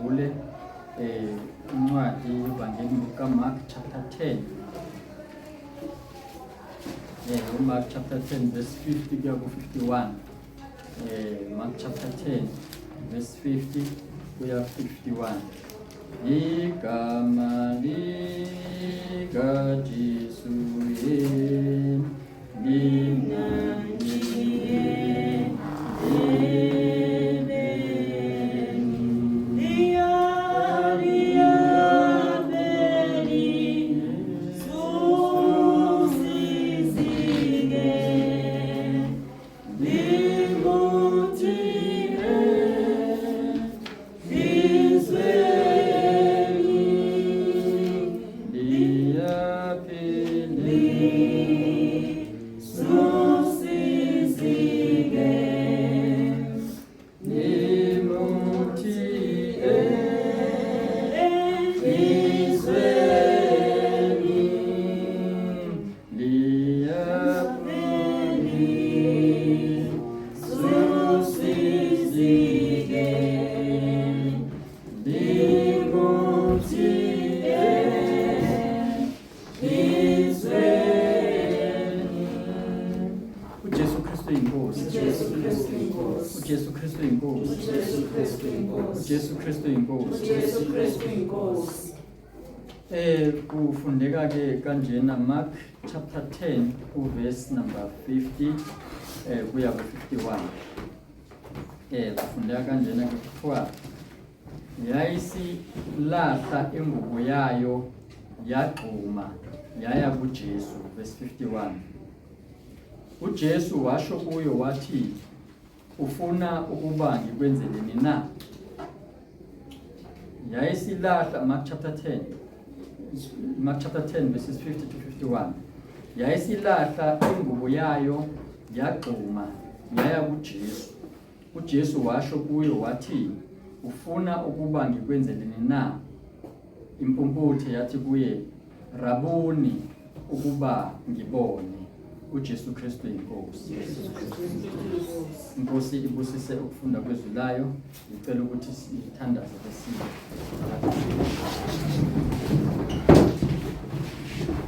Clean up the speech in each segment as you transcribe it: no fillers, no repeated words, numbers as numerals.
sivule incwadi evangeli kaMark chapter 10. Mark chapter 10 verse 50 kuya ku 51. Mark chapter 10 verse 50 kuya 51. Igama lika Jesu kufundeka ke kanjena Mark chapter 10 verse number 50 kuya ku 51. Kufundeka kanjena ke kuthiwa yayisilahla ingubo yayo yagquma yaya kuJesu verse 51. uJesu washo kuyo wathi, ufuna ukuba ngikwenzeleni na? Yayisilahla Mark chapter 10 verses 50 to 51. Yayisilahla ingubo yayo yagquma yaya kuJesu. uJesu washo kuyo wathi, ufuna ukuba ngikwenzeleni na? Impumputhe yathi kuye, Rabuni, ukuba ngibone. uJesu Kristu inkosi. Inkosi ibusise ukufunda kwezwi layo. Ngicela ukuthi sithandaze besizwe.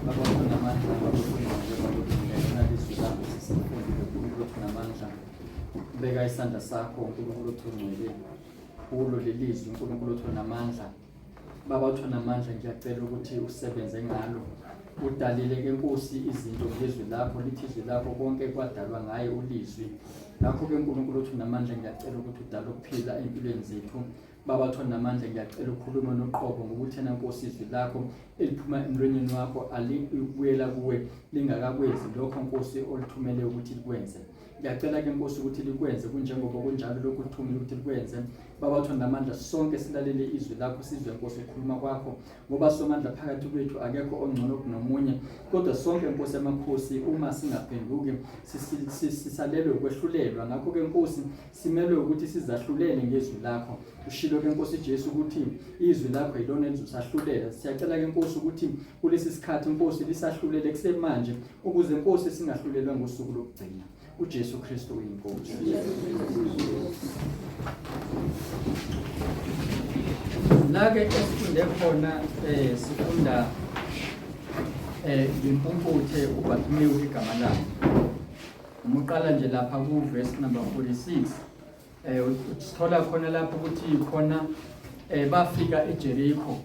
Baba namandla namandla beka isandla sakho uNkulunkulu othungcwele kulo lelizwi uNkulunkulu othunamandla. Baba othunamandla, ngiyacela ukuthi usebenze ngalo. Udalile ke Nkosi izinto ngezwi lakho, lithi izwi lakho konke kwadalwa ngaye ulizwi. Ngakho ke uNkulunkulu othunamandla, ngiyacela ukuthi udale ukuphila empilweni zethu. Baba othunamandla, ngiyacela ukukhuluma noqobo ngokuthi na Nkosi izwi lakho eliphuma emlonyeni wakho alibuyela kuwe lingakakwenzi lokho Nkosi olithumele ukuthi likwenze. Ngiyacela ke Nkosi ukuthi likwenze kunjengoba kunjalo lokho uthumile ukuthi likwenze. Baba othunamandla, sonke silalele izwi lakho, sizwe Nkosi ukukhuluma kwakho, ngoba somandla phakathi kwethu akekho ongcono kunomunye. Kodwa sonke Nkosi amakhosi, uma singaphenduki sisalelwe ukwehlulelwa. Ngakho ke Nkosi simelwe ukuthi sizahlulele ngezwi lakho. Ushilo ke Nkosi Jesu ukuthi izwi lakho yilona elizosahlulela. Siyacela ke Nkosi ukuthi kulesi sikhathi Nkosi lisahlulele kusemanje, ukuze Nkosi singahlulelwa ngosuku lokugcina. uJesu Kristu uyinkosi. Lake esifunde khona sifunda impumputhe uBartimeyu igama lakhe. Umuqala nje lapha ku verse number 46. Sithola khona lapho ukuthi khona bafika eJericho.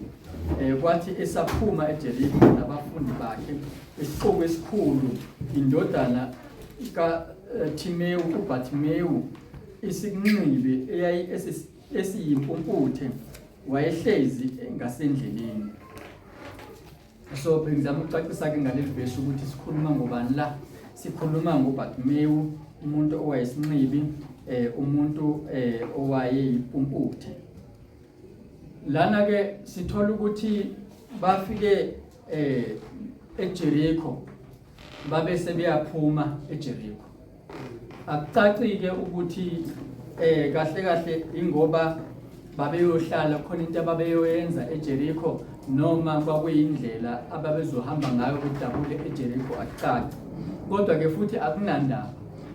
Kwathi esaphuma eJericho nabafundi bakhe isiqobo esikhulu, indodana kaTimeyu uBartimeyu isikunxibe eyayi esiyimpumputhe wayehlezi ngasendleleni. So ngizama ukucacisa ke ngaleli verse ukuthi sikhuluma ngobani la. Sikhuluma ngoBartimeyu, umuntu owayesinxibi, umuntu owayeyipumputhe. Lana ke sithola ukuthi bafike eJericho, babe sebeyaphuma eJericho. Akucaci ke ukuthi kahle kahle ingoba babeyohlala khona into ababeyoyenza eJericho noma kwakuyindlela ababezohamba ngayo bedabule eJericho, akucaci. Kodwa ke futhi akunandaba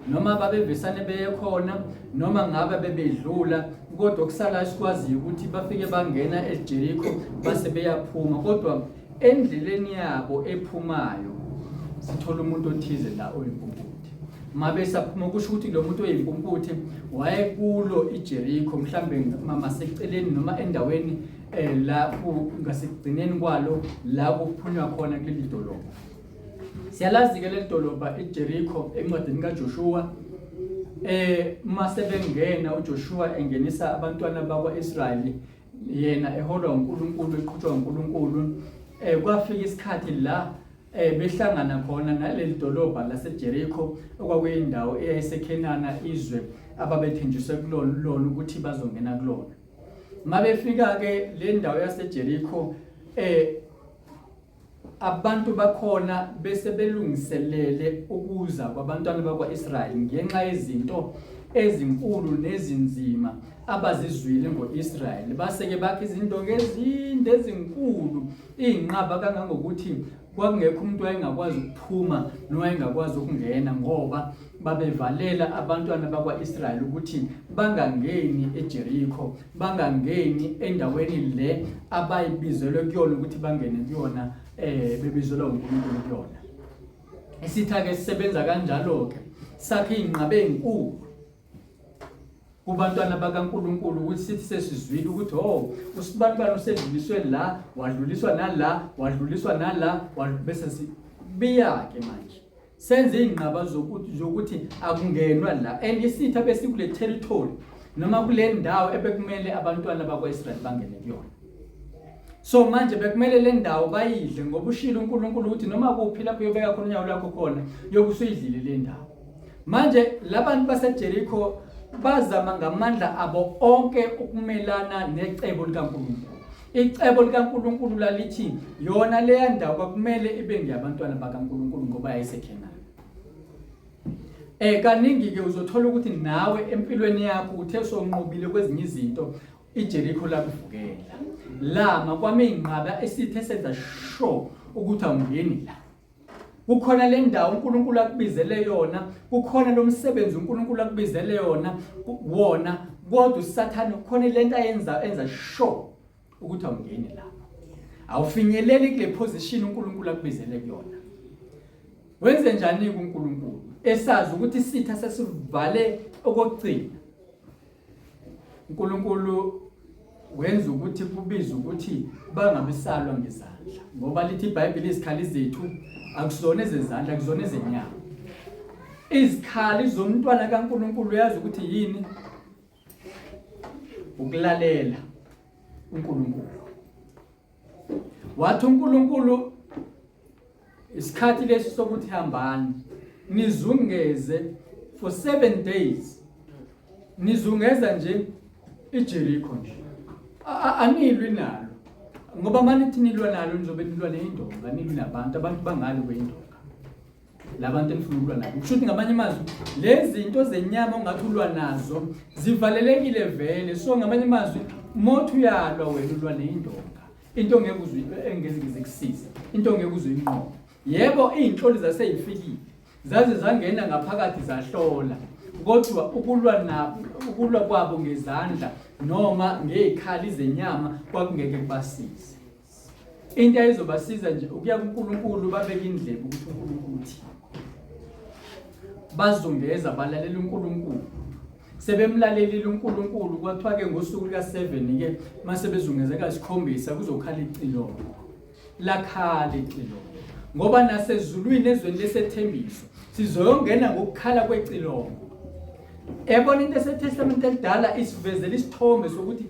noma babevesane beye khona noma ngabe bebedlula kodwa kusala sikwaziyo ukuthi bafike bangena eJericho base beyaphuma, kodwa endleleni yabo ephumayo sithola umuntu othize la oyimpumputhe. Mabe saphuma kusho ukuthi lo muntu oyimpumputhe wayekulo iJericho mhlambe maseceleni noma endaweni la ngasekugcineni kwalo la kuphunywa khona kuleli dolobha. Siyalazi ke leli dolobha iJericho encwadini kaJoshua. Mase bengena uJoshua engenisa abantwana bakwaIsrayeli, yena eholwa uNkulunkulu, eqhutshwa uNkulunkulu. Kwafika isikhathi la behlangana khona naleli dolobha laseJericho okwakuyindawo eyayiseKhenana, izwe ababethenjiswe kulona ukuthi bazongena kulona. Mabefika ke le ndawo yaseJericho abantu bakhona bese belungiselele ukuza kwabantwana bakwaIsrayeli ngenxa yezinto ezinkulu nezinzima abazizwile ngoIsrayeli. Base ke bakhe izinto ngezinde ezinkulu inqaba kangangokuthi kwakungekho umuntu wayengakwazi ukuphuma nowayengakwazi ukungena, ngoba babevalela abantwana bakwaIsrayeli ukuthi bangangeni eJericho, bangangeni endaweni le abayibizelwe kuyona ukuthi bangene kuyona, bebizelwa uNkulunkulu kuyona. Isitha ke sisebenza kanjalo ke sakhe inqabe ezinkulu kubantwana bakaNkulunkulu ukuthi sithi sesizwile ukuthi usibanibani usedluliswe la, wadluliswa nala, wadluliswa nala, bese sibiya ke manje senze inqaba zokuthi akungenwa la, and isitha besikule territory noma kule ndawo ebekumele abantwana bakwaIsrayeli bangene kuyona. So manje bekumele le ndawo bayidle ngoba ushilo uNkulunkulu ukuthi noma kuphi lapho uyobeka khona unyawo lwakho khona yokusuyidlile le ndawo. Manje labantu baseJericho bazama ngamandla abo onke ukumelana necebo likaNkulunkulu. Icebo likaNkulunkulu lalithi yona le ndawo kwakumele ibe ngiyabantwana bakaNkulunkulu ngoba yayiseKhenana. Kaningi ke uzothola ukuthi nawe empilweni yakho uthe sonqobile kwezinye izinto iJericho lakuvukela. Lama kwame inqaba esithe senza sure ukuthi awungeni la. Kukhona le ndawo uNkulunkulu akubizele yona, kukhona lo msebenzi uNkulunkulu akubizele wona, kodwa uSathane kukhona lento enza sure ukuthi awungeni la. Awufinyeleli kule position uNkulunkulu akubizele kuyona. Wenze njani uNkulunkulu? Esazi ukuthi isitha sesivale okugcina. uNkulunkulu wenza ukuthi kubize ukuthi bangabisalwa ngezandla, ngoba lithi iBhayibheli izikhali zethu akusona ezezandla, akusona ezenyama. Izikhali zomntwana kaNkulunkulu uyazi ukuthi yini? Ukulalela uNkulunkulu. Wathi uNkulunkulu isikhathi lesi sokuthi hambani nizungeze for 7 days, nizungeza nje iJericho nje, anilwi nalo, ngoba manithi nilwa nalo nizobe nilwa neyindonga, nilwi nabantu bangalo kweyindonga, labantu enifuna ukulwa nabo. Kusho ukuthi ngamanye amazwi lezi zinto zenyama ongathulwa nazo zivalelekile vele. So ngamanye amazwi mothi uyalwa wena ulwa neyindonga, into ngeke engeze kusiza, into ngeke uzuyinqoba. Yebo izinhloli zaseyifikile zaze zangena ngaphakathi zahlola, kodwa ukulwa kwabo ngezandla noma ngezikhali zenyama kwakungeke kubasize. Into ayizobasiza nje ukuya kuNkulunkulu, babeka indlebe ukuthi uNkulunkulu uthi, bazungeza balalela uNkulunkulu. Sebemlalelile uNkulunkulu, kwathiwa ke ngosuku lika7 ke mase bezungeze ka7 kuzokhala icilongo, lakhala icilongo, ngoba nasezulwini ezweni lesethembiso sizoyongena ngokukhala kwecilongo. Ebona into eseTestament elidala isivezela isithombe sokuthi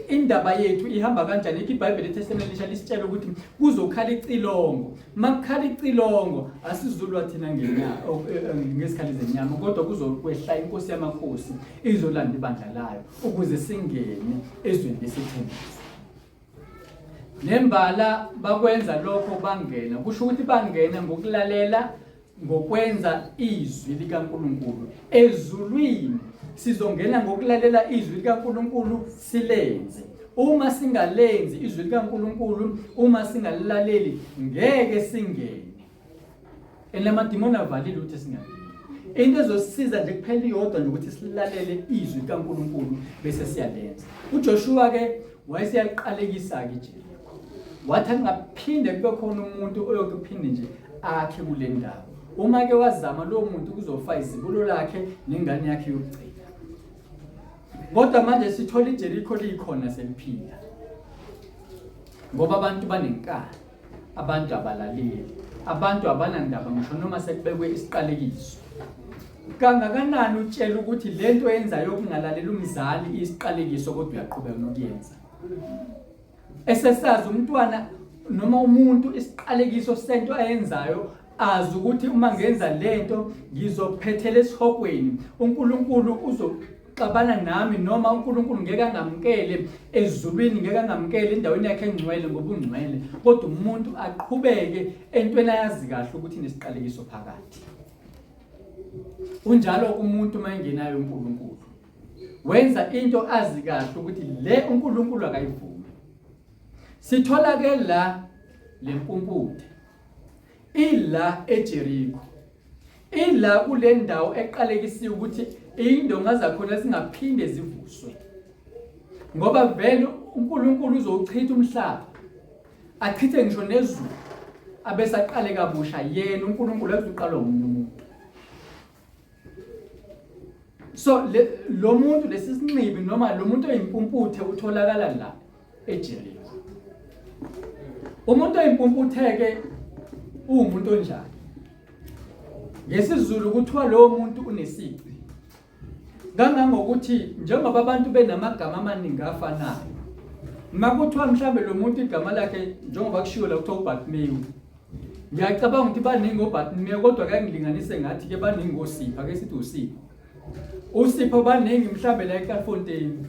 indaba yethu ihamba kanjani. iBhayibheli leTestament elisha lisitshela ukuthi kuzokhala icilongo. Makukhala icilongo asizulwa thina ngezikhali zenyama, kodwa kuzokwehla inkosi yamakhosi izolanda ibandla layo ukuze singene ezweni lesethembiso. Nembala bakwenza lokho bangena, kusho ukuthi bangena ngokulalela, ngokwenza izwi likaNkulunkulu. Ezulwini sizongena ngokulalela izwi likaNkulunkulu silenze. Uma singalenzi izwi likaNkulunkulu, uma singalaleli ngeke singene. Elamadimoni avalile ukuthi singene. into ezosisiza nje kuphela iyodwa nje ukuthi silalele izwi kaNkulunkulu bese siyalenza. uJoshua ke wayesiyaqalekisa ke nje wathi angaphinde kube khona umuntu oyokuphinde nje akhe kule ndawo. Uma ke wazama lo muntu kuzofa izibulo lakhe nengane yakhe yokugcina. Kodwa manje sithola iJerikho likhona seliphila. Ngoba abantu banenkani, abantu abalaleli, abantu abanandaba ngisho noma sekubekwe isiqalekiso. Kangakanani utshela ukuthi lento yenzayo ukungalalela umzali isiqalekiso kodwa uyaqhubeka nokuyenza. Esesazi umntwana noma umuntu isiqalekiso sento ayenzayo azi ukuthi uma ngenza lento ngizophethela esihokweni, uNkulunkulu uzoxabana nami noma uNkulunkulu ngeke angamkele ezulwini, ngeke angamkele endaweni yakhe engcwele ngoba ungcwele, kodwa umuntu aqhubeke entweni ayazi kahle ukuthi nesiqalekiso phakathi. Unjalo umuntu mayingenayo uNkulunkulu wenza into azi kahle ukuthi le uNkulunkulu akayivumi. Sithola ke la lempumputhe ila eJerikho, ila kule ndawo eqalekisiwe ukuthi indonga zakhona singaphinde zivuswe, ngoba vele uNkulunkulu uzowuchitha umhlaba achithe ngisho nezulu abese aqale kabusha yena uNkulunkulu ezoqala umuntu. So lo muntu lesisinqibi noma lo muntu oyimpumputhe utholakala la eJerikho. Umuntu oyimpumputhe ke umuntu onjani? NgesiZulu kuthiwa lo muntu unesici. Kangangokuthi njengoba abantu benamagama amaningi afanayo, makuthiwa mhlambe lo muntu igama lakhe njengoba kushiwo la kuthiwa uBartimeyu, ngiyacabanga ukuthi baningi uBartimeyu kodwa ke ngilinganise ngathi ke baningi ngoSipho, ake sithi uSipho. uSipho baningi mhlambe la eKafontein.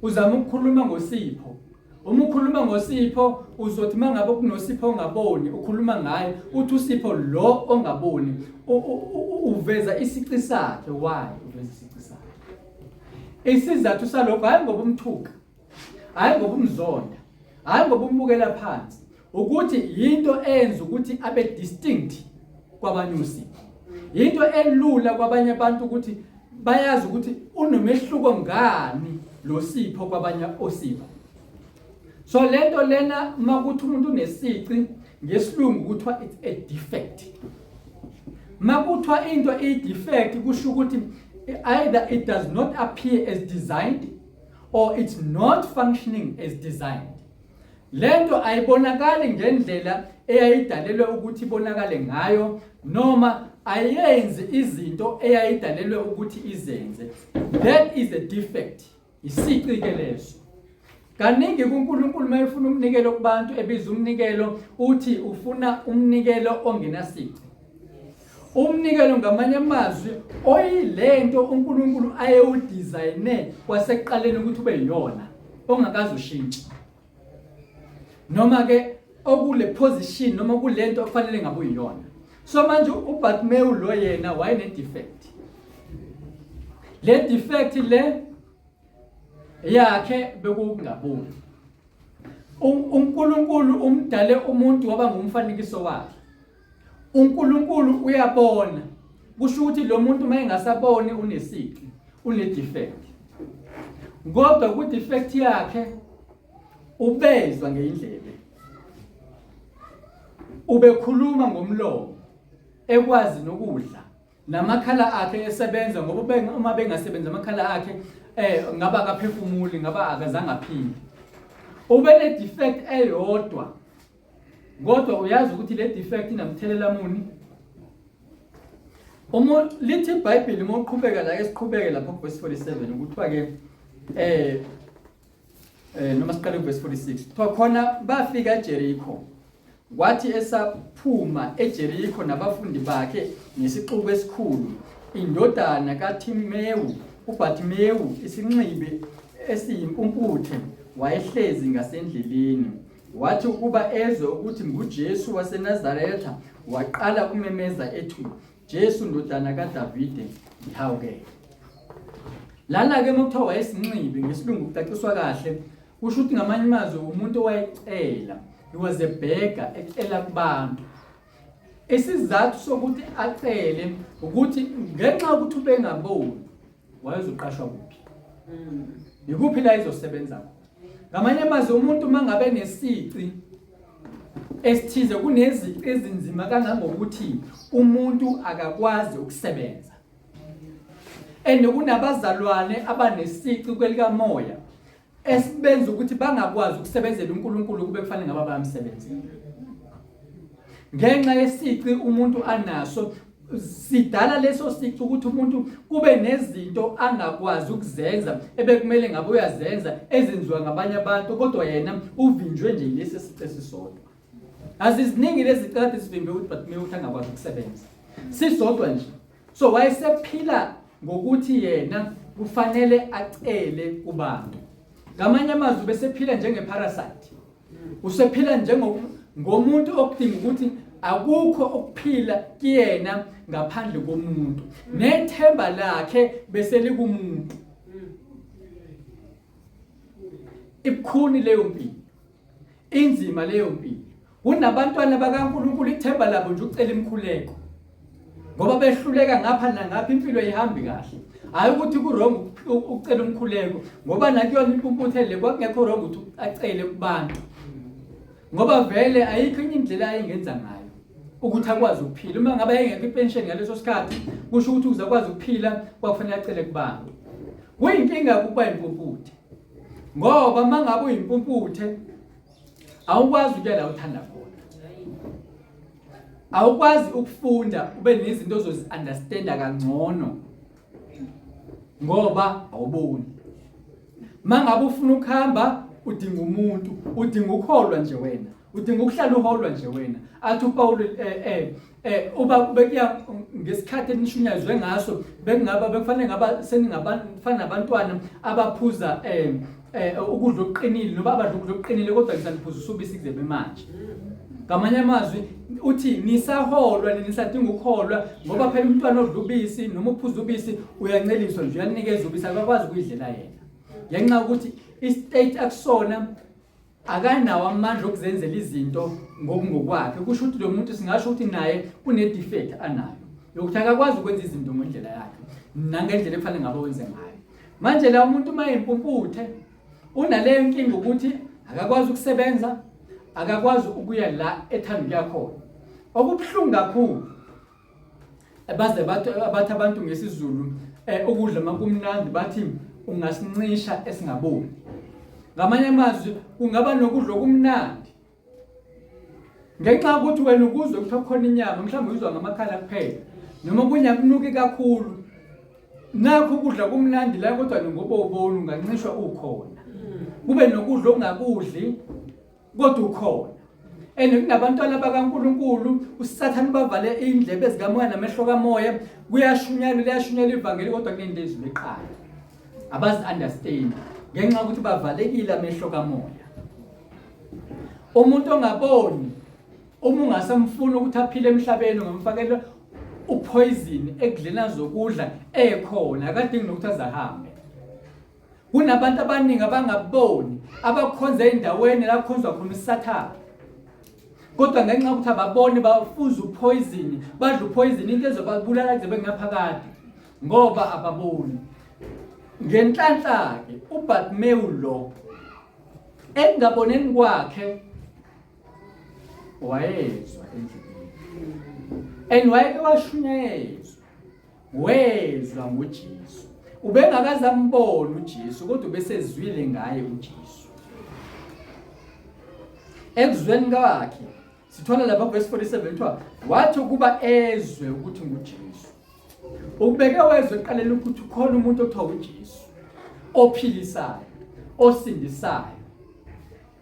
Uzama ukukhuluma ngoSipho. Uma ukhuluma ngoSipho uzothi mangabe kunoSipho ongaboni ukhuluma ngaye uthi uSipho lo ongaboni uveza isici sakhe. Why uveza isici sakhe? Isizathu salokho hayi ngoba umthuka, hayi ngoba umzonda, hayi ngoba umbukela phansi, ukuthi into enza ukuthi abe distinct kwabanye uSipho. Into elula kwabanye abantu ukuthi bayazi ukuthi unomehluko ngani lo Sipho kwabanye oSipho. So lento lena makuthi umuntu unesici ngesilungu kuthiwa it's a defect. Makuthiwa into i-defect kusho ukuthi either it does not appear as designed or it's not functioning as designed. Lento ayibonakali ngendlela eyayidalelwe ukuthi ibonakale ngayo noma ayenzi izinto eyayidalelwe ukuthi izenze. That is a defect. Isici ke leso. Kaningi kuNkulunkulu mayefuna umnikelo kubantu ebiza umnikelo uthi ufuna umnikelo ongenasici. Umnikelo ngamanye amazwi oyilento uNkulunkulu ayewudesigne kwasekuqaleni ukuthi ube yiyona ongakazi ushintsha. Noma ke okule position noma kulento okufanele ngabe uyiyona. So manje uBartimeyu lo yena wayene defect. Le defect le yakhe bekungaboni. uNkulunkulu umdale umuntu waba ngumfanekiso wakhe. uNkulunkulu uyabona. Kusho ukuthi lo muntu mayengasaboni unesici, une defect. Kodwa ku defect yakhe ubezwa ngeindlebe. Ubekhuluma ngomlomo, ekwazi nokudla. Namakhala akhe esebenza ngoba uma bengasebenza amakhala akhe ngaba akaphefumuli ngaba akazange aphile. Ubene defect eyodwa. Kodwa uyazi ukuthi le defect inamthelela muni? Lithi iBhayibheli moqhubeka la esiqhubeke lapha ku verse 47 ukuthiwa ke noma siqale ku verse 46. Khona bafika eJerikho. Kwathi esaphuma eJerikho nabafundi bakhe nesixuku esikhulu, indodana kaTimewu uBartimeyu isinxibe esiyimpumputhe wayehlezi ngasendleleni. Wathi ukuba ezwe ukuthi nguJesu waseNazaretha waqala kumemeza ethi, Jesu ndodana kaDavide ngihawukele. Lana ke mokuthiwa wayesinxibe ngesilungu kucaciswa kahle kusho ukuthi ngamanye amazwi umuntu owayecela. He was a beggar, ecela kubantu. isizathu sokuthi acele ukuthi ngenxa yokuthi ubengaboni wayezoqashwa kuphi. Yikuphi la izosebenza khona. Ngamanye amazwi umuntu mangabe nesici esithize kunezici ezinzima kangangokuthi umuntu akakwazi ukusebenza. Kunabazalwane abanesici kwelikamoya esibenza ukuthi bangakwazi ukusebenzela uNkulunkulu kube kufanele ngaba bayamsebenzela. Ngenxa yesici umuntu anaso sidala leso sici ukuthi umuntu kube nezinto angakwazi ukuzenza ebekumele ngabe uyazenza ezenziwa ngabanye abantu kodwa yena uvinjwe nje lesi sici esisodwa. Aziziningi lezi ziqhathi sivimbe ukuthi but mina uthi angakwazi ukusebenza. Sisodwa nje. So wayesephila ngokuthi yena kufanele acele kubantu. Ngamanye amazwi besephila njengeparasite. Usephila ngomuntu okudinga ukuthi akukho ukuphila kuyena ngaphandle komuntu. Nethemba lakhe bese likumuntu. Ibukhuni leyo mpilo. Inzima leyo mpilo. Kunabantwana bakaNkulunkulu ithemba labo nje ucela imkhuleko. Ngoba behluleka ngapha nangapha impilo ihambi kahle. Hayi ukuthi ku-wrong ukucela umkhuleko ngoba nakuyona impumputhele kwakungekho wrong ukuthi acele kubantu. Ngoba vele ayikho enye indlela ayingenza ngayo ukuthi akwazi ukuphila. Uma ngabe ayengekho ipension ngaleso sikhathi kusho ukuthi uzakwazi ukuphila kwakufanele acele kubantu. Kuyinkinga ukuba impumputhe. Ngoba mangabe uyimpumputhe awukwazi ukuya la uthanda khona. Awukwazi ukufunda ube nezinto ozozi-understanda kangcono ngoba awuboni. Mangabe ufuna ukuhamba udinga umuntu, udinga ukholwa nje wena, udinga ukuhlala uholwa nje wena. Athi uPaul uba bekuya ngesikhathi enishunyazwe ngaso bekungaba bekufanele ngaba seningabafana nabantwana abaphuza ukudla okuqinile noba abadla ukudla okuqinile kodwa ngisaniphuza usubisi kuze manje. Ngamanye amazwi uthi nisaholwa nisadinga ukholwa ngoba phela umntwana odla ubisi noma uphuza ubisi uyanceliswa nje uyanikeza ubisi akakwazi ukuyidlela yena. Ngenxa ukuthi istate akusona akanawo amandla okuzenzela izinto ngokwakhe. Kusho ukuthi lo muntu singasho ukuthi naye une defect anayo yokuthi akakwazi ukwenza izinto ngendlela yakhe nangendlela efanele ngabe wenze ngayo. Manje la umuntu mayimpumputhe unaleyo inkinga ukuthi akakwazi ukusebenza, akakwazi ukuya la ethanda yakho. Okubuhlungu kakhulu baze bathi abantu ngesizulu ukudla makumnandi bathi ungasincisha esingaboni. Ngamanye amazwi kungaba nokudla okumnandi ngenxa ukuthi wena ukuzwe ukuthi khona inyama mhlawumbe uyizwa ngamakhala kuphela noma kunyakunuki kakhulu nakho ukudla kumnandi la kodwa ngoba ubona ungancishwa ukhona. Kube nokudla okungakudli kodwa ukhona. Kunabantwana bakaNkulunkulu uSathane bavale indlebe zikamoya namehlo kamoya kuyashunyayela ivangeli kodwa kunento ezileqala. Abazi understand ngenxa ukuthi bavalekile amehlo kamoya. Umuntu ongaboni uma ungasamfuna ukuthi aphile emhlabeni ungamfakela upoison ekudlena zokudla ekhona akadingi nokuthi azahambe. Kunabantu abaningi abangaboni abakhonza endaweni la kukhonzwa khona uSathane. Kodwa ngenxa yokuthi ababoni bafuza upoison, badla upoison into ezobabulala kuze bengaphakade ngoba ababoni. Ngenhlanhla ke uBartimeyu lo engaboneni kwakhe wayezwa endlebeni. Wayeke washunyayezwa wezwa ngoJesu. Ubengakaze ambone uJesu kodwa ubesezwile ngaye uJesu. Ekuzweni kwakhe sithola lapha verse 47 kuthiwa wathi ukuba ezwe ukuthi nguJesu. Ubeke wezwe eqaleni ukuthi khona umuntu othiwa uJesu ophilisayo, osindisayo.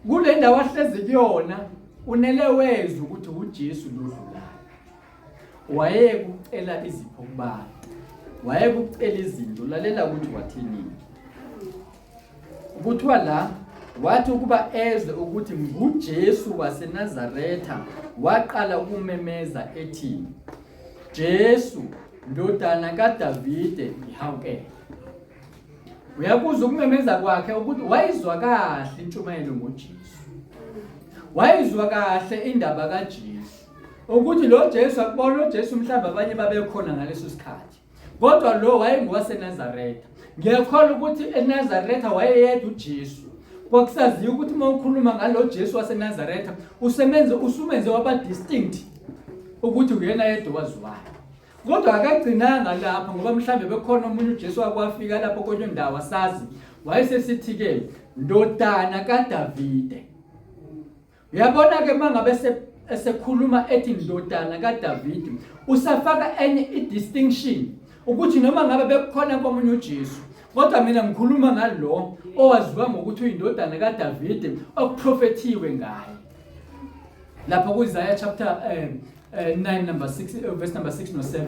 Kule ndawo ahlezi kuyona unele wezwe ukuthi uJesu lodlulayo. Wayekucela izipho kubantu. Wayekucela izinto lalela ukuthi wathini. Kuthiwa la wathi ukuba ezwe ukuthi nguJesu waseNazaretha waqala ukumemeza ethi Jesu ndodana kaDavide ngihawukele. Uyakuzwa ukumemeza kwakhe ukuthi wayizwa kahle intshumayelo ngoJesu. Wayizwa kahle indaba kaJesu ukuthi lo Jesu akubona lo Jesu mhlawumbe abanye babekhona ngaleso sikhathi kodwa lo wayengowaseNazaretha. Ngiyakholwa ukuthi eNazaretha wayeyedwa uJesu. Kwakusaziwa ukuthi uma ukhuluma ngalo Jesu waseNazaretha usumenze waba distinct ukuthi uyena yedwa waziwayo. Kodwa akagcinanga lapha ngoba mhlambe bekhona umuntu uJesu akwafika lapho kwenye indawo asazi wayesesithi ke ndodana kaDavide. Uyabona ke mangabe esekhuluma ethi ndodana kaDavide usafaka enye i-distinction ukuthi noma ngabe bekhona komunye uJesu kodwa mina ngikhuluma ngalo owaziwa ngokuthi uyindodana kaDavide okuprofethiwe ngaye. Lapho kuIsaiah chapter 9 number 6 verse number 6 no 7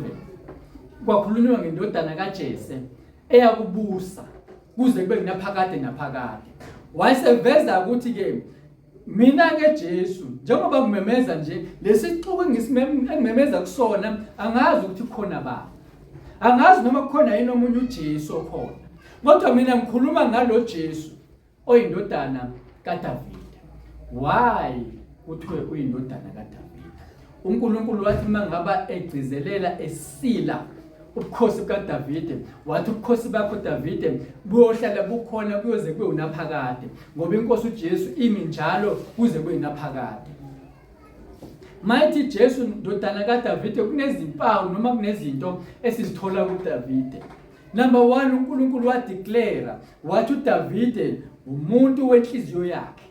kwakhulunywa ngendodana kaJese eyakubusa kuze kube kunaphakade naphakade. Wayeseveza ukuthi ke mina ke Jesu njengoba ngimemeza nje lesixuku engimemeza kusona angazi ukuthi khona ba. Angazi noma kukhona yini omunye uJesu okhona. Kodwa mina ngikhuluma ngalo Jesu oyindodana kaDavide. Why kuthiwe uyindodana kaDavide? uNkulunkulu wathi mangaba egcizelela esila ubukhosi kaDavide wathi ubukhosi bakho Davide buyohlala bukhona kuyoze kube unaphakade ngoba inkosi uJesu imi njalo kuze kube unaphakade. Mighty Jesu ndodana kaDavide kunezimpawu noma kunezinto esizithola kuDavide. Number 1 uNkulunkulu wadeclare wathi uDavide umuntu wenhliziyo yakhe.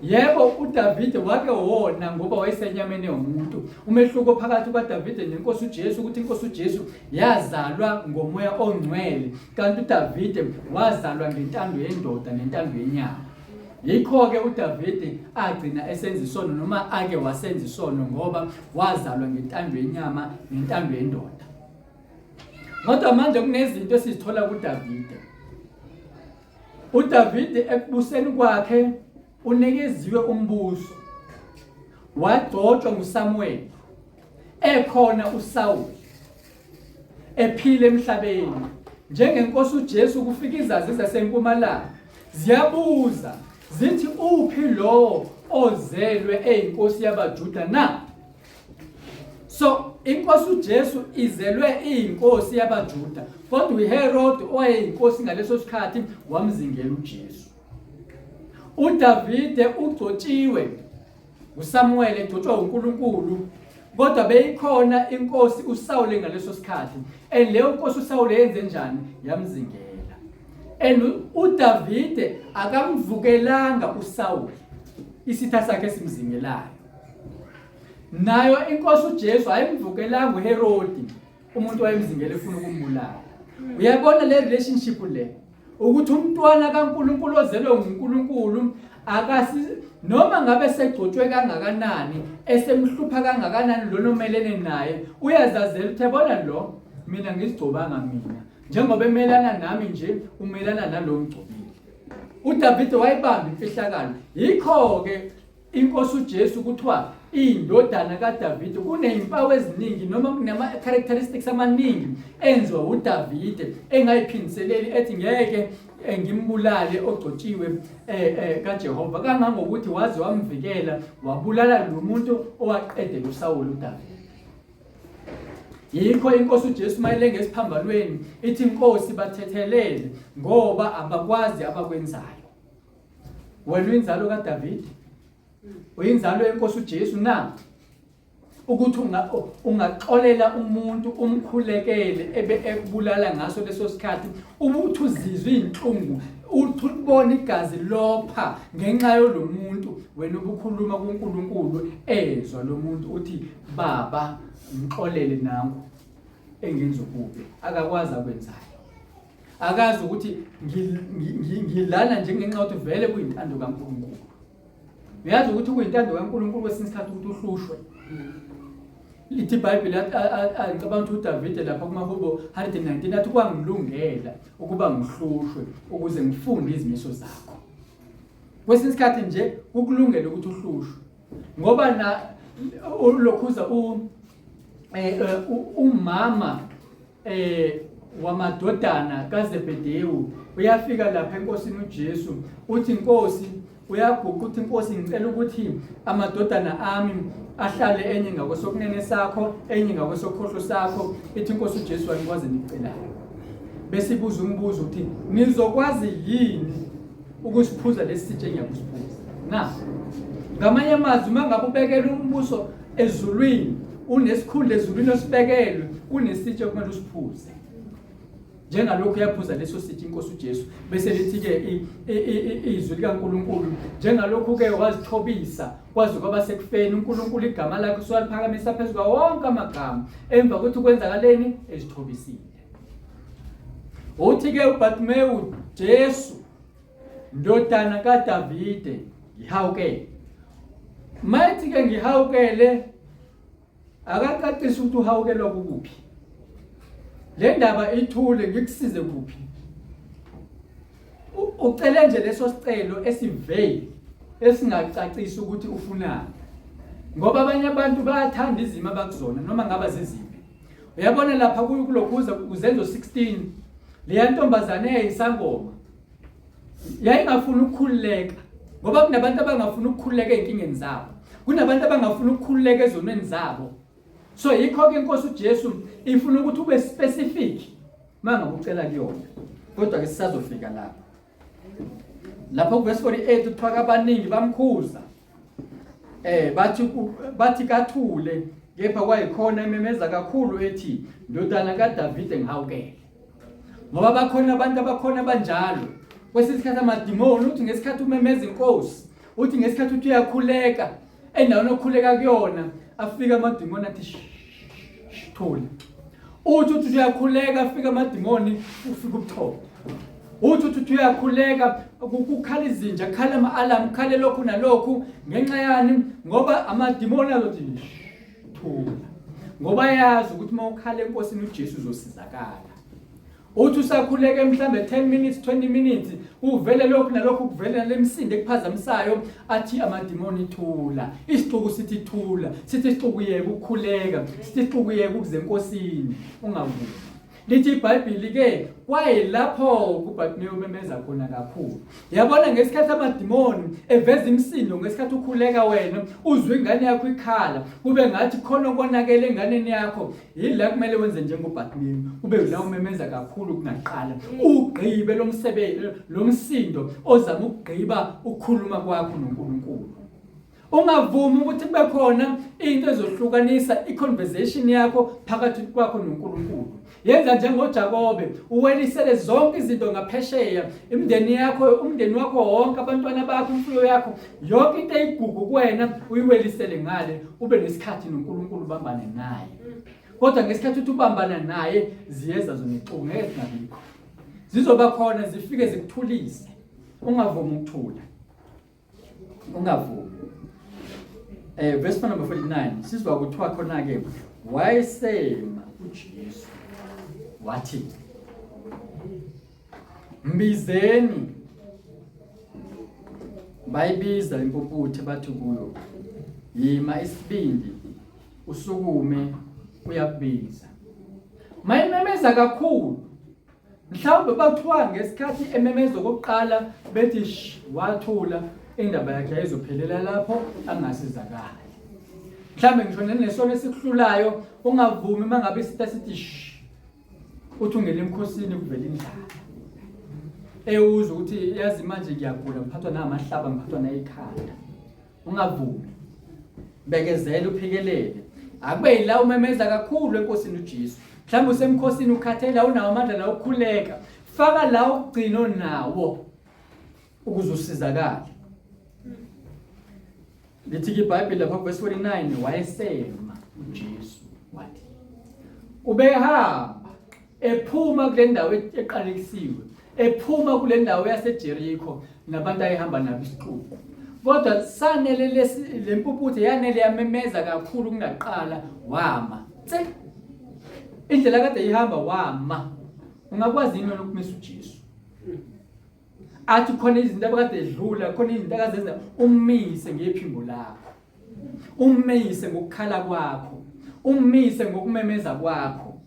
Yebo uDavide wake wona ngoba wayesenyameni yomuntu. Umehluko phakathi kwaDavide nenkosi uJesu ukuthi inkosi uJesu yazalwa ngomoya ongcwele kanti uDavide wazalwa ngentando yendoda nentando yenyama. Yikho ke uDavide agcina esenza isono noma ake wasenza isono ngoba wazalwa ngentando yenyama nentando yendoda. Kodwa manje kunezinto esizithola kuDavide. uDavide ekubuseni kwakhe unikeziwe umbuso. Wagcotshwa nguSamuel. Ekhona uSaul. Ephile emhlabeni. Njengenkosi uJesu kufika izazi zaseMpumalanga. Ziyabuza zithi uphi lo ozelwe eyinkosi yabaJuda na? So inkosi uJesu izelwe iyinkosi yabaJuda kodwa uHerod owayeyinkosi ngaleso sikhathi wamzingela uJesu. uDavide ugcotshiwe uSamuel egcotshwa uNkulunkulu kodwa beyikhona inkosi uSaul ngaleso sikhathi leyo nkosi uSaul yenze njani yamzingela. uDavide akamvukelanga uSaul isitha sakhe simzingelayo. Nayo inkosi uJesu ayimvukelanga uHerod umuntu wayemzingela efuna ukumbulala. Uyabona le relationship le ukuthi umntwana kaNkulunkulu ozelwe nguNkulunkulu akasi noma ngabe segcotshwe kangakanani esemhlupha kangakanani lo nomelene naye uyazazela ukuthi yabona lo mina ngizigcobanga mina njengoba emelana nami nje umelana nalo mgcobile. uDavide wayibamba imfihlakalo. Yikho ke inkosi uJesu kuthiwa indodana kaDavide kunezimpawu eziningi noma kunama characteristics amaningi enziwa uDavide engayiphiniseleli ethi ngeke ngimbulale ogcotshiwe kaJehova kangangokuthi waze wamvikela wabulala lo muntu owaqedela uSaul uDavide. Yikho inkosi uJesu mayelenge esiphambalweni ithi inkosi bathethelele ngoba abakwazi abakwenzayo. Wena uyinzalo kaDavide uyinzalo yenkosi uJesu na ukuthi ungaxolela umuntu umkhulekele ekubulala ngaso leso sikhathi ubuthi uzizwe izinhlungu uthubona igazi lopha ngenxa yolo muntu wena ubukhuluma kuNkulunkulu ezwa lo muntu uthi baba ngixolele nangu engenza kubi akakwazi akwenzayo. Akazi ukuthi ngilana nje ngenxa yokuthi vele kuyintando kaNkulunkulu. Uyazi ukuthi kuyintando kaNkulunkulu kwesinye isikhathi ukuthi uhlushwe. Lithi iBhayibheli ngicabanga ukuthi uDavide lapha kuMahubo 119 athi kwangilungela ukuba ngihlushwe ukuze ngifunde izimiso zakho. Kwesinye isikhathi nje ukulungela ukuthi uhlushwe ngoba na lokhuza umama wamadodana kaZebhediya uyafika lapha enkosini uJesu uthi inkosi uyaguqa ukuthi Inkosi ngicela ukuthi amadodana ami ahlale enye ngakwesokunene sakho enye ngakwesokhohlo sakho. Ithi Inkosi uJesu wanikwazi nicelayo. Bese ibuza umbuzo ukuthi nizokwazi yini ukusiphuza lesitshe ngiyakusiphuza na? Ngamanye amazwi mangabe ubekela umbuso ezulwini, unesikhundla ezulwini osibekelwe, unesitshe okumele usiphuze. Njengalokhu yaphuza leso sitshe Inkosi uJesu. Bese lithi ke izwi likaNkulunkulu njengalokhu ke wazithobisa kwazi kwaba sekufeni uNkulunkulu igama lakhe swaliphakamisa phezulu kwawo wonke amagama. Emva kokuthi kwenzakaleni ezithobisile. Uthi ke uBartimeyu, Jesu ndodana kaDavide ngihawukele. Mayithi ke ngihawukele akaqaqisa ukuthi uhawukelwa kuphi. Le ndaba ithule ngikusize kuphi. Ucele nje leso sicelo esiveli esingacacisa ukuthi ufunani. Ngoba abanye abantu bayathanda izimo abakuzona noma ngaba ziziphi. Uyabona lapha kulokhuza uzenzo 16 le ntombazane eyisangoma yayingafuna ukukhululeka ngoba kunabantu abangafuna ukukhululeka ezinkingeni zabo. Kunabantu abangafuna ukukhululeka ezonweni zabo. So yikho ke Inkosi uJesu ifuna ukuthi ube specific mangabe ucela kuyona. Kodwa ke sisazofika lapha. Lapha ku verse 48 kuthiwa abaningi bamkhuza. Bathi kathule kepha kwayikhona imemeza kakhulu ethi ndodana kaDavide ngihawukele. Ngoba bakhona abantu abakhona banjalo. Kwesisikhathi amadimoni uthi ngesikhathi umemeza Inkosi, uthi ngesikhathi uthi uyakhuleka, endaweni okhuleka kuyona, afika amadimoni athi thula. Uthi uyakhuleka afika amadimoni ufika ubuthobo. Uthi uyakhuleka ukukhala izinja, khala ama-alarm, khale lokhu nalokhu ngenxa yani ngoba amadimoni azothi thula. Ngoba yazi ukuthi mawukhala enkosini uJesu uzosizakala. Uthi usakhuleke mhlambe 10 minutes 20 minutes uvele lokhu nalokhu kuvela lemsindo ekuphazamisayo athi amadimoni thula. Isixuku sithi thula, sithi isixuku yeke ukukhuleka, sithi isixuku yeke ukuze enkosini ungavuki. Lithi iBhayibheli ke kwayilapho kuBartimeyu memeza khona kakhulu. Yabona ngesikhathi amadimoni eveza imisindo ngesikhathi ukhuleka wena uzwe ingane yakho ikhala kube ngathi khona konakele enganeni yakho, yila kumele wenze njengoBartimeyu ube la umemeza kakhulu kunaqala ugqibe lo msindo ozama ukugqiba ukukhuluma kwakho noNkulunkulu. Ungavumi ukuthi kube khona into ezohlukanisa iconversation yakho phakathi kwakho noNkulunkulu. Yenza njengoJakobe uwelisele zonke izinto ngaphesheya, umndeni wakho wonke, abantwana bakho, imfuyo yakho, yonke into eyigugu kuwena uyiwelisele ngale, ube nesikhathi noNkulunkulu ubambane naye. Kodwa ngesikhathi uthi ubambana naye ziyeza zona ixuku ngeke zingabikho. Zizoba khona zifike zikuthulise. Ungavumi ukuthula. Ungavumi. Verse number 49 sizwa kuthiwa khona ke wayesema uJesu wathi mbizeni. Bayibiza impuputhe bathi kuyo yima isibindi usukume uyakubiza. Mayimemeza kakhulu. Mhlawumbe bathiwa ngesikhathi ememeza okokuqala bethi wathula indaba yakhe ayizophelela lapho angasizakala. Mhlambe ngisho nesona esikuhlulayo ungavumi mangabe sithi uthi ungene emkhosini kuvela indlala. Uze ukuthi yazi manje ngiyagula ngiphathwa namahlaba ngiphathwa nayikhanda. Ungavumi. Bekezela uphikelele. Akube yila umemeza kakhulu enkosini uJesu. Mhlawumbe usemkhosini ukhathela unawo amandla la ukukhuleka. Faka la ugcino nawo ukuze usizakale. Lithi iBhayibheli lapha verse 49 wayesema uJesu wathi ubehamba ephuma kule ndawo eqalekisiwe, ephuma kule ndawo yaseJerikho nabantu ayehamba nabo isixuku. Kodwa sanele lempuputhe yanele yamemeza kakhulu kunaqala wama. Indlela kade ihamba wama. Ungakwazi yini ukumisa uJesu? Athi khona izinto abakade edlula, khona izinto akazenza umise ngephimbo lakho. Umise ngokukhala kwakho. Umise ngokumemeza kwakho.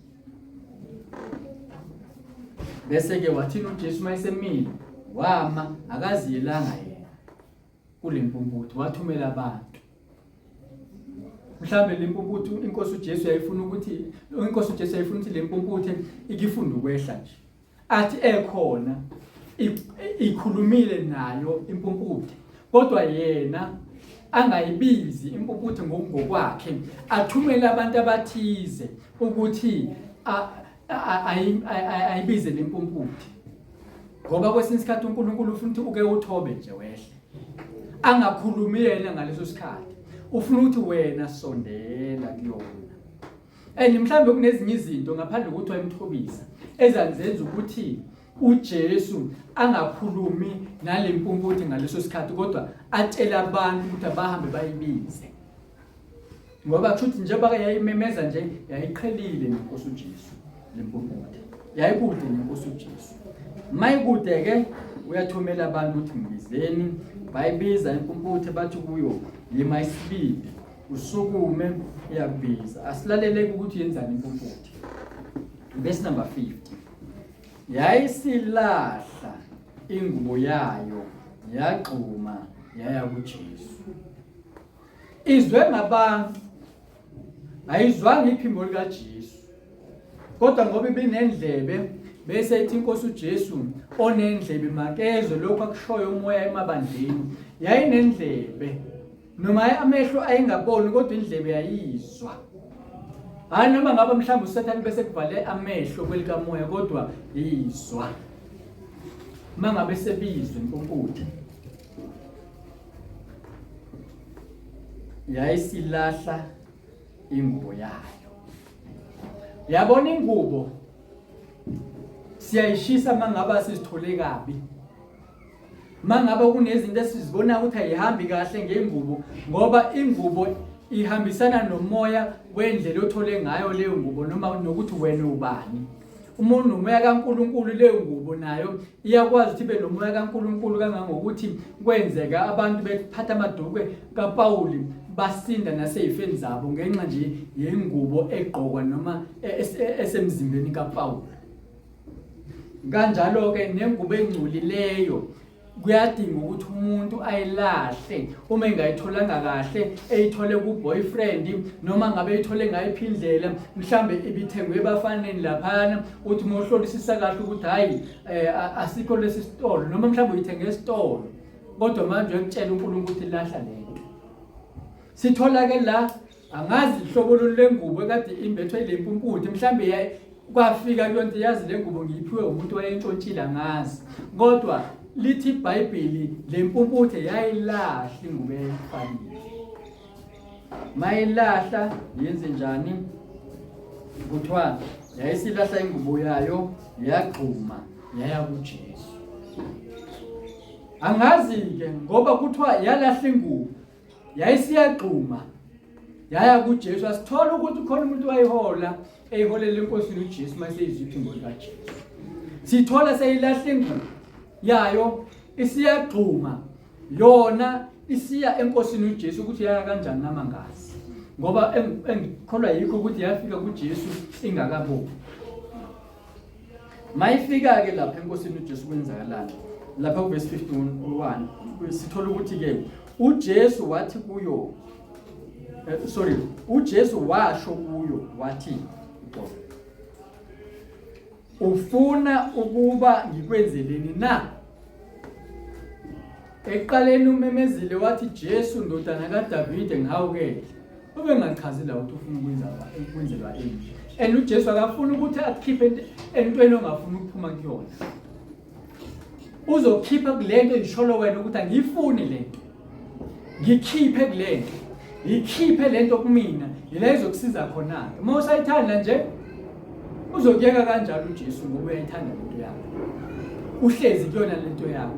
Bese ke wathina uJesu mayesemile wama akaziyelanga yena. kule mpumputhe, wathumela abantu. Mhlambe le mpumputhe inkosi uJesu yayifuna ukuthi le mpumputhe ikifunda ukwehla nje. Athi ekhona ikhulumile nayo impumputhe, kodwa yena angayibizi impumputhe ngokwakhe, athumele abantu abathize ukuthi ayibize le mpumputhe. Ngoba kwesinye isikhathi uNkulunkulu ufuna ukuthi uke uthobe nje wehle, angakhulumi yena ngaleso sikhathi, ufuna ukuthi wena sondela kuyona. Mhlambe kunezinye izinto ngaphandle kokuthi wayemthobisa ezanzenza ukuthi uJesu angakhulumi nale mpumputhe ngaleso sikhathi, kodwa atshela abantu ukuthi abahambe bayibize. Ngoba kusho ukuthi njengoba yayimemeza nje, yayiqhelile nenkosi uJesu le mpumputhe, yayikude nenkosi uJesu. Mayikude ke uyathumela abantu ukuthi ngibizeni, bayibiza impumputhe bathi kuyo yima isibindi, usukume iyakubiza. Asilaleleke ukuthi yenzani impumputhe. Verse number 50. Yayisilahla ingubo yayo, yagxuma yaya kuJesu. Izwe ngabantu, ayizwanga iphimbo likaJesu, kodwa ngoba ibinendlebe bese ithi inkosi uJesu onendlebe makezwe lokho akushoyo umoya emabandleni. Yayinendlebe, noma amehlo ayengaboni kodwa indlebe yayizwa. Hayi noma ngaba mhlawumbe uSathane bese kuvale amehlo kwelikamoya, kodwa yizwa. Mangabe sebizwe impumputhe, yayisilahla ingubo yayo. Yabona ingubo siyayishisa mangaba sizithole kabi, mangaba kunezinto esizibona ukuthi ayihambi kahle ngengubo, ngoba ingubo ihambisana nomoya wendlela othole ngayo leyo ngubo, noma nokuthi wena ubani. Umuntu nomoya kaNkulunkulu, leyo ngubo nayo iyakwazi ukuthi ibe nomoya kaNkulunkulu, kangangokuthi kwenzeka abantu bephatha amadukwe kaPawuli basinda naseyifeni zabo ngenxa nje yengubo egqokwa noma esemzimbeni kaPawuli. Kanjalo ke nengubo engculileyo kuyadinga ukuthi umuntu ayilahle uma engayitholanga kahle, eyithole ku-boyfriend noma ngabe eyithole ngayiphi indlela, mhlambe ibithengwe ebafaneni laphana, uthi uma uhlolisisa kahle ukuthi hayi asikho lesi sitolo, noma mhlambe uyithenge esitolo, kodwa manje uyakutshela uNkulunkulu ukuthi lahla lento. Sithola ke la angazi ihlobo lengubo ekade imbethwe le mpumputhe, mhlambe kwafika kuyonto yazi le ngubo ngiyiphiwe umuntu wayentshontshile ngazi, kodwa lithi iBhayibheli le mpumputhe yayilahla ingubo efanele. Mayilahla yenze njani? Kuthiwa yayisilahla ingubo yayo, yagxuma yaya kuJesu. Angazi ke ngoba kuthiwa yalahla ingubo, yayisiyagxuma yaya kuJesu. Asithola ukuthi khona umuntu wayihola eyiholela inkosini uJesu mase iziphimbo likaJesu. Sithola seyilahla ingubo yayo isiyagxuma, yona isiya enkosini uJesu ukuthi yaya kanjani namangazi, ngoba engikholwa yikho ukuthi yafika kuJesu ingakaboni. Mayifika ke lapha enkosini uJesu kwenzakalani? Lapha kuverse 51 sithola ukuthi ke uJesu wathi kuyo, uJesu washo kuyo wathi, ufuna ukuba ngikwenzeleni na? Eqaleni umemezile wathi, Jesu ndodana kaDavide ngihawukele. Ubengachazela ukuthi ufuna ukwenzelwa ini. uJesu akafuna ukuthi akukhiphe entweni ongafuna ukuphuma kuyona. Uzokhipha kulento endisholo wena ukuthi angiyifuni lento, ngikhiphe kulento, ngikhiphe lento kumina, yila izokusiza khona. Uma usayithanda nje uzokuyeka kanjalo uJesu ngoba uyayithanda lento yakho, uhlezi kuyona lento yakho.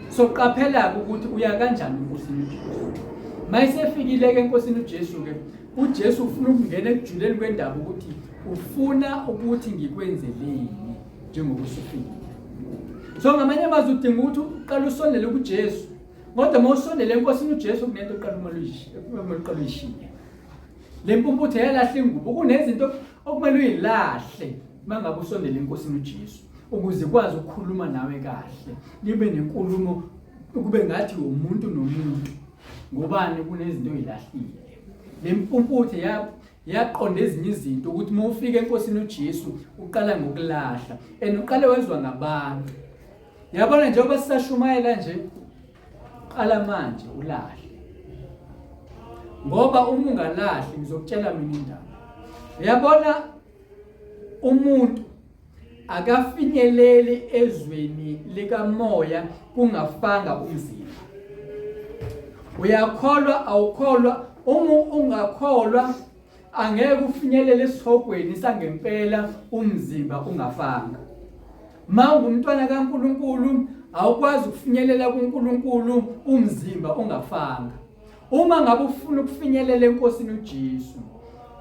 So qaphela ukuthi uya kanjani enkosini uJesu. Mayisefikile ke enkosini uJesu ke, uJesu ufuna ukungena ekujuleni kwendaba ukuthi ufuna ukuthi ngikwenzeleni njengoba usufile. So ngamanye amazwi udinga ukuthi uqale usondele kuJesu, kodwa uma usondele enkosini uJesu kunento oqala uma uyishiye. Le mpumputhe yalahla ingubo, kunezinto okumele uyilahle mangabe usondele enkosini uJesu ukuze ikwazi ukukhuluma nawe kahle, libe nenkulumo kube ngathi umuntu nomuntu ngobani kunezinto ezilahlile. Le mpumputhe yaqonda ezinye izinto ukuthi uma ufika enkosini uJesu uqala ngokulahla uqale wezwa ngabantu. Yabona njengoba sisashumayela nje qala manje ulahle. Ngoba uma ungalahli ngizokutshela mina indaba. Yabona umuntu akafinyeleli ezweni likamoya kungafanga umzimba. Uyakholwa awukholwa, uma ungakholwa angeke ufinyelele esihogweni sangempela umzimba ungafanga. Ma ungumntwana kaNkulunkulu awukwazi ukufinyelela kuNkulunkulu umzimba ungafanga. Uma ngabe ufuna ukufinyelela enkosini uJesu,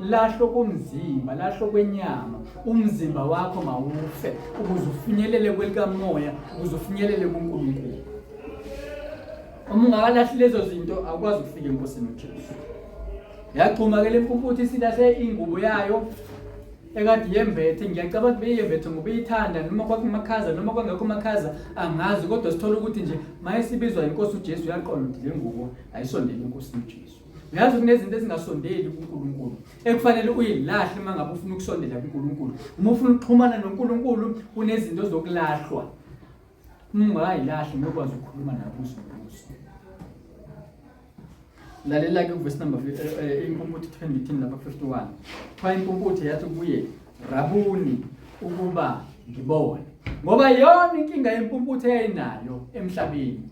lahlo komzimba, lahlo kwenyama, umzimba wakho mawufe ukuze ufinyelele kwelikamoya, ukuze ufinyelele kuNkulunkulu. Uma ungakalahli lezo zinto awukwazi ukufika enkosini uJesu. Yaqhuma ke le mpumputhe isilahle ingubo yayo ekade yembethe. Ngiyacabanga ukuthi beyembethe ngoba iyithanda noma kwakumakhaza noma kwangekho makhaza angazi, kodwa sithola ukuthi nje mayesibizwa inkosi uJesu yaqonda ukuthi le ngubo ayisondele inkosini uJesu. Uyazi kunezinto ezingasondeli kuNkulunkulu ekufanele uyilahle mangabe ufuna ukusondela kuNkulunkulu. Uma ufuna ukuxhumana noNkulunkulu kunezinto zokulahlwa. Ungayilahli ngokwazi ukukhuluma nabuso nobuso. Lalela ke verse number impumputhe 20 lapha 51. Kwa impumputhe yathi kuye Rabuni ukuba ngibone. Ngoba yona inkinga yempumputhe eyinayo emhlabeni.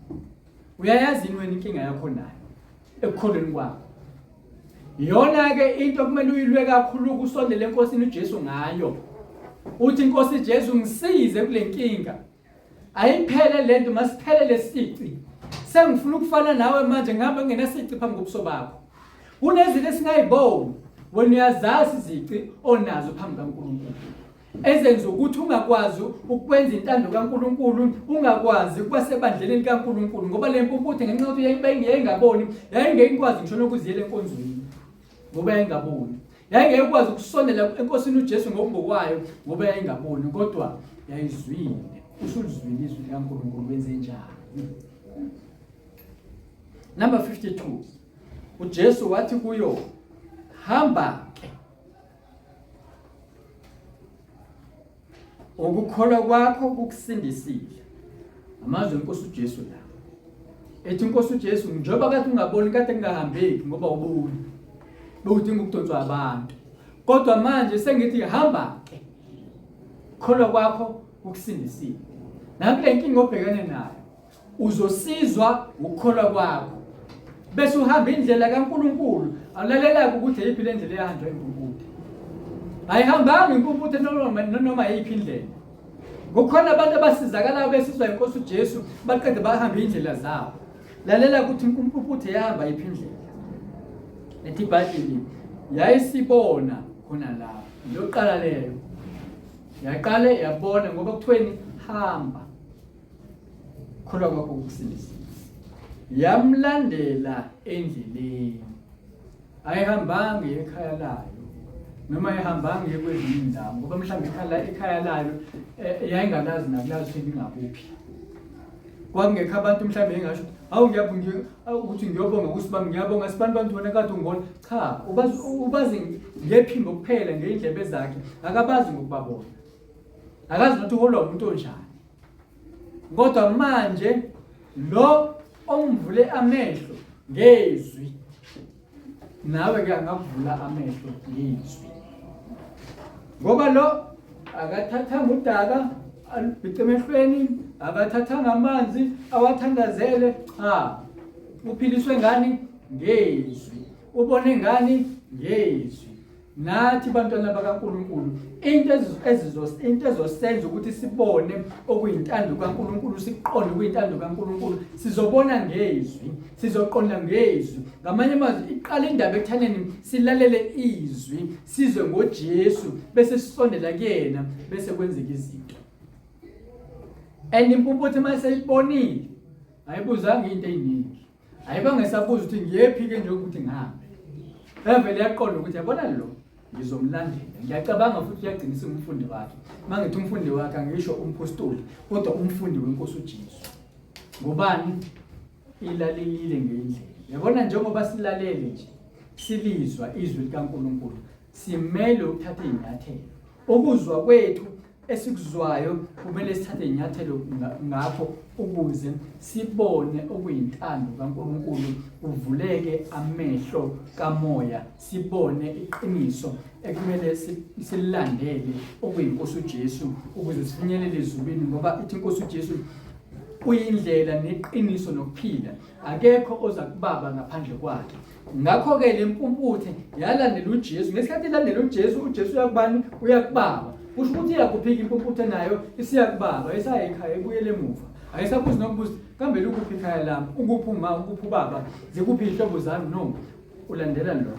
Uyayazi wena inkinga yakho nayo ekukholweni kwakho. Yona ke into kumele uyilwe kakhulu ukusondela enkosini uJesu ngayo. Uthi inkosi Jesu ngisize kule nkinga. Ayiphele lento masiphele lesici. Sengifuna ukufana nawe manje ngihamba ngenasici phambi kobuso bakho. Kunezinto esingayiboni wena uyazazi izici onazo phambi kaNkulunkulu. Ezenza ukuthi ungakwazi ukwenza intando kaNkulunkulu, ungakwazi ukuba sebandleni kaNkulunkulu ngoba le mpumputhe ngenxa yokuthi yayingaboni, yayingekwazi ngisho nokuziyela enkonzweni ngoba yayingaboni. Yayingekwazi ukusondela enkosini uJesu ngokwayo ngoba yayingaboni, kodwa yayizwile. Usulizwile izwi likaNkulunkulu wenze njani? Number 52. uJesu wathi kuyo, hamba ke. Ukukholwa kwakho kukusindisile. Amazwi enkosi uJesu la. Ethi inkosi uJesu njengoba kade ungaboni kade ngingahambeki ngoba uboni. Bewudinga ukudonswa abantu. Kodwa manje sengithi hamba ke. Ukukholwa kwakho kukusindisile. Nakule nkinga obhekene nayo uzosizwa ukukholwa kwakho. Bese uhamba indlela kaNkulunkulu. Awulalela ukuthi yiphi le ndlela ehanjwa impumputhe. Ayihambanga impumputhe noma yiphi indlela. Kukhona abantu abasizakalayo besizwa inkosi uJesu baqede bahamba indlela zabo. Lalela ukuthi impumputhe yahamba yiphi indlela. Lethi iBhayibheli yayisibona khona la. Loqala leyo. Yaqale yabona ngoba kuthweni hamba. Ukukholwa kwakho kukusindisa. Yamlandela endleleni. Ayihambanga ekhaya layo noma ayihambanga kwezinye indawo ngoba mhlawumbe ekhaya layo yayingalazi nakulazi ukuthi ngingakuphi. Kwakungekho abantu mhlawumbe engasho awu ngiyabonga ukuthi ngiyobonga kusibani, ngiyabonga sibani bantu wena kade ungibona. Cha, ubazi ngephimbo kuphela ngeindlebe zakhe, akabazi ngokubabona. Akazi ukuthi uholwa umuntu onjani. Kodwa manje lo omvule amehlo ngezwi, nawe ke angavula amehlo ngezwi. Ngoba lo akathathanga udaka alibhice emehlweni, akathathanga amanzi awathandazele. Cha, uphiliswe ngani? Ngezwi. Ubone ngani? Ngezwi. Nathi bantwana bakaNkulunkulu into ezosenza ukuthi sibone okuyintando kaNkulunkulu, siqonde okuyintando kaNkulunkulu, sizobona ngezwi, sizoqonda ngezwi. Ngamanye amazwi iqala indaba ekuthaneni silalele izwi, sizwe ngoJesu bese sisondela kuyena bese kwenzeka izinto. Impumputhe maseyibonile ayibuzanga into eziningi. Ayibangesabuza ukuthi ngiyephi ke nje ukuthi ngihambe. Evele yaqonda ukuthi yabona lo ngizomlandela. Ngiyacabanga futhi uyagcinisa umfundi wakhe. Mangithi umfundi wakhe angisho umpostoli, kodwa umfundi wenkosi uJesu. Ngobani? ilalelile ngendlela. Yabona njengoba silalele nje silizwa izwi likaNkulunkulu, simele ukuthatha inyathelo. Ukuzwa kwethu esikuzwayo kumele sithathe inyathelo ngakho ukuze sibone okuyintando kaNkulunkulu, kuvuleke amehlo kamoya, sibone iqiniso ekumele silandele okuyinkosi uJesu ukuze sifinyelele ezulwini, ngoba ithi inkosi uJesu uyindlela neqiniso nokuphila, akekho oza kubaba ngaphandle kwakhe. Ngakho-ke le mpumputhe yalandela uJesu. Ngesikhathi ilandela uJesu, uJesu uyakubani? Uyakubaba. Kusho ukuthi iyakuphika impumputhe nayo isiyakubaba, isaya ekhaya ibuyele emuva. Ayisabuzi nokubuza kambe ukuphi ikhaya lami, ukuphi uma, ukuphi ubaba, zikuphi izihlobo zami? No, ulandela lo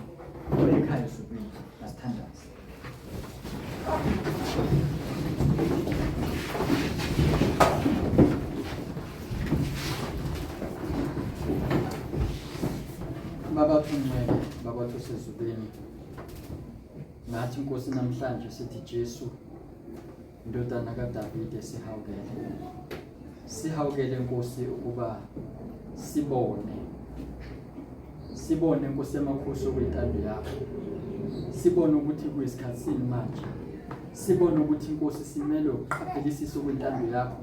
ekhaya ezulwini. Asithandaze. Baba Thungcwele, Baba Thusezulwini, nathi Nkosi namhlanje sithi Jesu indodana kaDavide sihawukele Nkosi ukuba sibone Nkosi yamakhosi okwentando yakho, sibone ukuthi kuyisikhathi manje, sibone ukuthi Nkosi simele ukuqaphelisisa okwentando yakho,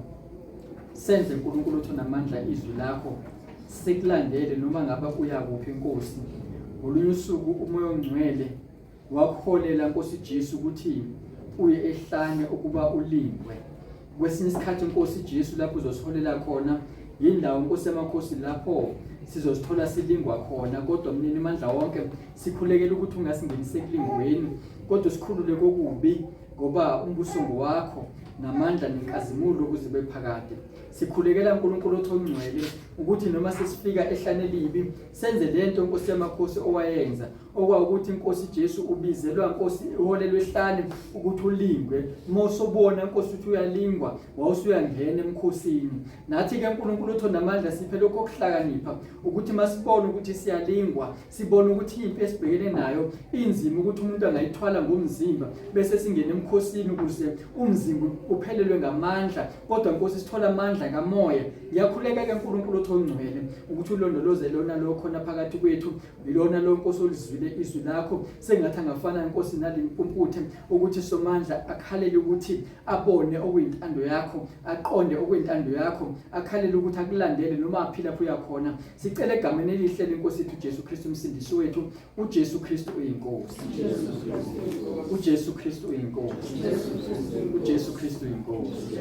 senze uNkulunkulu othona amandla izwi lakho, sikulandele noma ngaba kuya kuphi Nkosi. Ngolunye usuku umoya ongcwele wakuholela Nkosi Jesu ukuthi uye ehlane ukuba ulingwe. Kwesinye isikhathi Nkosi Jesu lapho uzosiholela khona yindawo Nkosi yamakhosi lapho sizosithola silingwa khona, kodwa mnini amandla wonke sikhulekela ukuthi ungasingenise ekulingweni, kodwa sikhulule kokubi ngoba umbuso wakho namandla nenkazimulo ukuzibe phakade. Sikhulekela uNkulunkulu othongcwele ukuthi noma sesifika ehlane elibi senze lento Nkosi yamakhosi owayenza, okwaukuthi Nkosi Jesu ubizelwa Nkosi uholelwe ehlane ukuthi ulingwe. Mosobona Nkosi ukuthi uyalingwa, wawusuyangena emkhosini. Nathi ke uNkulunkulu othona amandla siphe lokho okuhlakanipha ukuthi masibone ukuthi siyalingwa, sibone ukuthi impi esibhekene nayo inzima ukuthi umuntu angayithwala ngomzimba, bese singena emkhosini ukuze umzimba uphelelwe ngamandla, kodwa Nkosi sithola amandla kamoya. Ngiyakhuleka ke uNkulunkulu othongcwele ukuthi ulondoloze lona lo khona phakathi kwethu, ilona lo Nkosi olizwile izwi lakho, sengathi angafana Nkosi nale mpumputhe ukuthi somandla akhalele ukuthi abone okuyintando yakho, aqonde okuyintando yakho, akhalele ukuthi akulandele noma aphila lapho uyakhona. Sicela egameni elihle leNkosi yethu Jesu Kristu umsindisi wethu. uJesu Kristu uyinkosi. uJesu Kristu uyinkosi. uJesu Kristu uyinkosi.